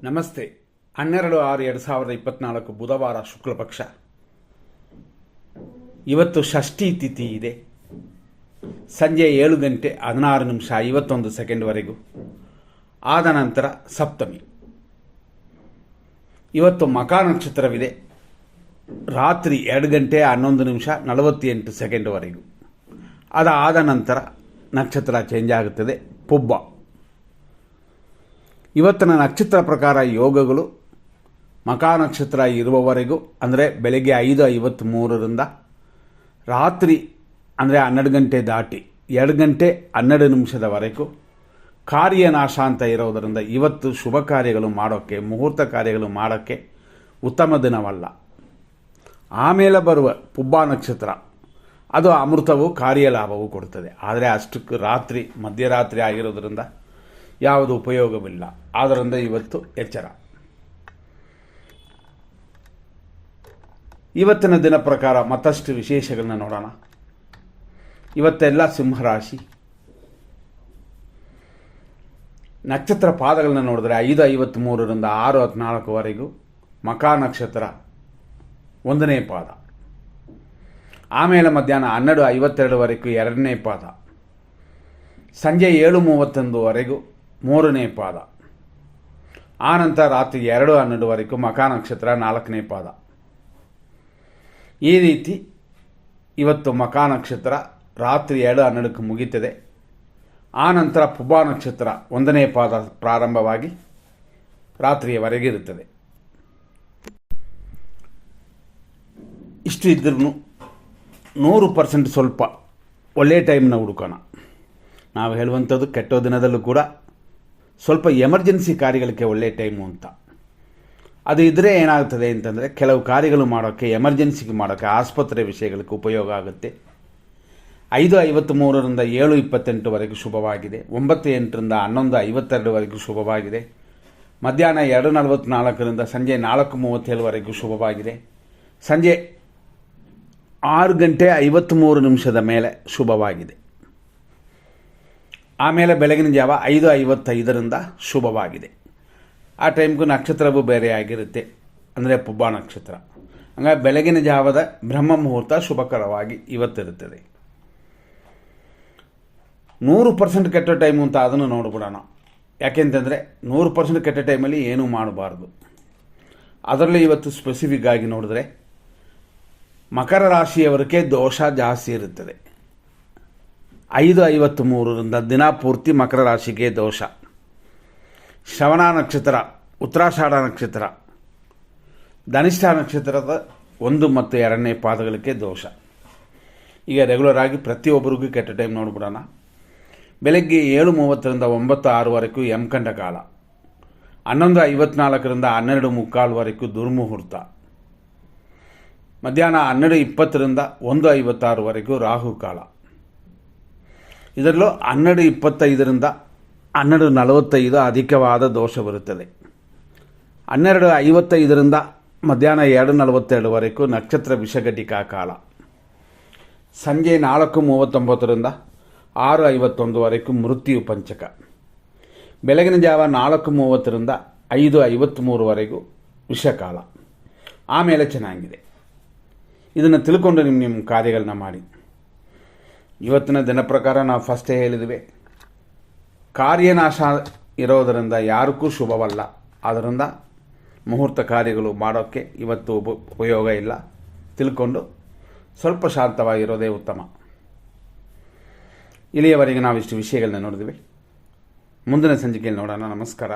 ನಮಸ್ತೆ. 12/6/2024 ಬುಧವಾರ ಶುಕ್ಲಪಕ್ಷ. ಇವತ್ತು ಷಷ್ಠಿ ತಿಥಿ ಇದೆ. ಸಂಜೆ 7 ಗಂಟೆ 16 ನಿಮಿಷ 51 ಸೆಕೆಂಡ್ವರೆಗೂ. ಆದ ನಂತರ ಸಪ್ತಮಿ. ಇವತ್ತು ಮಕಾ ನಕ್ಷತ್ರವಿದೆ. ರಾತ್ರಿ 2 ಗಂಟೆ 11 ನಿಮಿಷ 48 ಸೆಕೆಂಡ್ವರೆಗೂ. ಅದಾದ ನಂತರ ನಕ್ಷತ್ರ ಚೇಂಜ್ ಆಗುತ್ತದೆ. ಪುಬ್ಬ. ಇವತ್ತಿನ ನಕ್ಷತ್ರ ಪ್ರಕಾರ ಯೋಗಗಳು ಮಕಾ ನಕ್ಷತ್ರ ಇರುವವರೆಗೂ, ಅಂದರೆ ಬೆಳಗ್ಗೆ 5:53ರಿಂದ ರಾತ್ರಿ ಅಂದರೆ 12 ಗಂಟೆ ದಾಟಿ 2 ಗಂಟೆ 12 ನಿಮಿಷದವರೆಗೂ ಕಾರ್ಯನಾಶ ಅಂತ ಇರೋದರಿಂದ ಇವತ್ತು ಶುಭ ಕಾರ್ಯಗಳು ಮಾಡೋಕ್ಕೆ, ಮುಹೂರ್ತ ಕಾರ್ಯಗಳು ಮಾಡೋಕ್ಕೆ ಉತ್ತಮ ದಿನವಲ್ಲ. ಆಮೇಲೆ ಬರುವ ಪುಬ್ಬ ನಕ್ಷತ್ರ ಅದು ಅಮೃತವು ಕಾರ್ಯಲಾಭವು ಕೊಡುತ್ತದೆ. ಆದರೆ ಅಷ್ಟಕ್ಕೆ ರಾತ್ರಿ ಮಧ್ಯರಾತ್ರಿ ಆಗಿರೋದ್ರಿಂದ ಯಾವುದು ಉಪಯೋಗವಿಲ್ಲ. ಆದ್ದರಿಂದ ಇವತ್ತು ಎಚ್ಚರ. ಇವತ್ತಿನ ದಿನ ಪ್ರಕಾರ ಮತ್ತಷ್ಟು ವಿಶೇಷಗಳನ್ನ ನೋಡೋಣ. ಇವತ್ತೆಲ್ಲ ಸಿಂಹರಾಶಿ. ನಕ್ಷತ್ರ ಪಾದಗಳನ್ನ ನೋಡಿದ್ರೆ 5:53ರಿಂದ 6:14ವರೆಗೂ ಮಕಾ ನಕ್ಷತ್ರ 1ನೇ ಪಾದ. ಆಮೇಲೆ ಮಧ್ಯಾಹ್ನ 12:52ವರೆಗೂ 2ನೇ ಪಾದ. ಸಂಜೆ 7:31ವರೆಗೂ 3ನೇ ಪಾದ. ಆನಂತರ ರಾತ್ರಿ 2:12ವರೆಗೂ ಮಕಾ ನಕ್ಷತ್ರ 4ನೇ ಪಾದ. ಈ ರೀತಿ ಇವತ್ತು ಮಕಾ ನಕ್ಷತ್ರ ರಾತ್ರಿ 2:12ಕ್ಕೆ ಮುಗೀತದೆ. ಆನಂತರ ಪುಬ್ಬ ನಕ್ಷತ್ರ 1ನೇ ಪಾದ ಪ್ರಾರಂಭವಾಗಿ ರಾತ್ರಿಯವರೆಗೆ ಇರುತ್ತದೆ. ಇಷ್ಟು ಇದ್ರೂ 100% ಸ್ವಲ್ಪ ಒಳ್ಳೆಯ ಟೈಮ್ನ ಹುಡುಕೋಣ. ನಾವು ಹೇಳುವಂಥದ್ದು ಕೆಟ್ಟ ದಿನದಲ್ಲೂ ಕೂಡ ಸ್ವಲ್ಪ ಎಮರ್ಜೆನ್ಸಿ ಕಾರ್ಯಗಳಿಗೆ ಒಳ್ಳೆಯ ಟೈಮು ಅಂತ. ಅದು ಇದ್ದರೆ ಏನಾಗ್ತದೆ ಅಂತಂದರೆ ಕೆಲವು ಕಾರ್ಯಗಳು ಮಾಡೋಕ್ಕೆ, ಎಮರ್ಜೆನ್ಸಿಗೆ ಮಾಡೋಕ್ಕೆ, ಆಸ್ಪತ್ರೆ ವಿಷಯಗಳಿಗೆ ಉಪಯೋಗ ಆಗುತ್ತೆ. 5:53ರಿಂದ 7:28ವರೆಗೂ ಶುಭವಾಗಿದೆ. 9:08ರಿಂದ 11:52ವರೆಗೂ ಶುಭವಾಗಿದೆ. ಮಧ್ಯಾಹ್ನ 2:44ರಿಂದ ಸಂಜೆ 4:37ವರೆಗೂ ಶುಭವಾಗಿದೆ. ಸಂಜೆ 6 ಗಂಟೆ 53 ನಿಮಿಷದ ಮೇಲೆ ಶುಭವಾಗಿದೆ. ಆಮೇಲೆ ಬೆಳಗಿನ ಜಾವ 5:55ರಿಂದ ಶುಭವಾಗಿದೆ. ಆ ಟೈಮ್ಗೂ ನಕ್ಷತ್ರವೂ ಬೇರೆ ಆಗಿರುತ್ತೆ, ಅಂದರೆ ಪುಬ್ಬ ನಕ್ಷತ್ರ. ಹಂಗಾಗಿ ಬೆಳಗಿನ ಜಾವದ ಬ್ರಹ್ಮ ಮುಹೂರ್ತ ಶುಭಕರವಾಗಿ ಇವತ್ತಿರುತ್ತದೆ. 100% ಕೆಟ್ಟ ಟೈಮು ಅಂತ ಅದನ್ನು ನೋಡ್ಬಿಡೋಣ. ಯಾಕೆಂತಂದರೆ 100% ಕೆಟ್ಟ ಟೈಮಲ್ಲಿ ಏನೂ ಮಾಡಬಾರ್ದು. ಅದರಲ್ಲಿ ಇವತ್ತು ಸ್ಪೆಸಿಫಿಕ್ ಆಗಿ ನೋಡಿದ್ರೆ ಮಕರ ರಾಶಿಯವರಿಗೆ ದೋಷ ಜಾಸ್ತಿ ಇರುತ್ತದೆ. 5:53ರಿಂದ ದಿನ ಪೂರ್ತಿ ಮಕರ ರಾಶಿಗೆ ದೋಷ. ಶ್ರವಣ ನಕ್ಷತ್ರ, ಉತ್ತರಾಷಾಢ ನಕ್ಷತ್ರ, ಧನಿಷ್ಠ ನಕ್ಷತ್ರದ 1 ಮತ್ತು 2ನೇ ಪಾದಗಳಿಗೆ ದೋಷ. ಈಗ ರೆಗ್ಯುಲರ್ ಆಗಿ ಪ್ರತಿಯೊಬ್ಬರಿಗೂ ಕೆಟ್ಟ ಟೈಮ್ ನೋಡ್ಬಿಡೋಣ. ಬೆಳಗ್ಗೆ 7:30ರಿಂದ 9:06ವರೆಗೂ ಯಮಕಂಡ ಕಾಲ. 11:54ರಿಂದ 12:45ವರೆಗೂ ದುರ್ಮುಹೂರ್ತ. ಮಧ್ಯಾಹ್ನ 12:20ರಿಂದ 1:56ವರೆಗೂ ರಾಹುಕಾಲ. ಇದರಲ್ಲೂ 12:25ರಿಂದ 12:45 ಅಧಿಕವಾದ ದೋಷ ಬರುತ್ತದೆ. 12:55ರಿಂದ ಮಧ್ಯಾಹ್ನ 2:47ವರೆಗೂ ನಕ್ಷತ್ರ ವಿಷಘಟಿಕಾ ಕಾಲ. ಸಂಜೆ 4:39ರಿಂದ 6:51ವರೆಗೂ ಮೃತ್ಯು ಪಂಚಕ. ಬೆಳಗಿನ ಜಾವ 4:30ರಿಂದ 5:53ವರೆಗೂ ವಿಷಕಾಲ. ಆಮೇಲೆ ಚೆನ್ನಾಗಿದೆ. ಇದನ್ನು ತಿಳ್ಕೊಂಡು ನಿಮ್ಮ ಕಾರ್ಯಗಳನ್ನ ಮಾಡಿ. ಇವತ್ತಿನ ದಿನ ಪ್ರಕಾರ ನಾವು ಫಸ್ಟೇ ಹೇಳಿದ್ವಿ, ಕಾರ್ಯನಾಶ ಇರೋದರಿಂದ ಯಾರಿಗೂ ಶುಭವಲ್ಲ. ಆದ್ದರಿಂದ ಮುಹೂರ್ತ ಕಾರ್ಯಗಳು ಮಾಡೋಕ್ಕೆ ಇವತ್ತು ಉಪಯೋಗ ಇಲ್ಲ. ತಿಳ್ಕೊಂಡು ಸ್ವಲ್ಪ ಶಾಂತವಾಗಿರೋದೇ ಉತ್ತಮ. ಇಲ್ಲಿಯವರೆಗೆ ನಾವಿಷ್ಟು ವಿಷಯಗಳನ್ನ ನೋಡಿದ್ವಿ. ಮುಂದಿನ ಸಂಚಿಕೆಯಲ್ಲಿ ನೋಡೋಣ. ನಮಸ್ಕಾರ.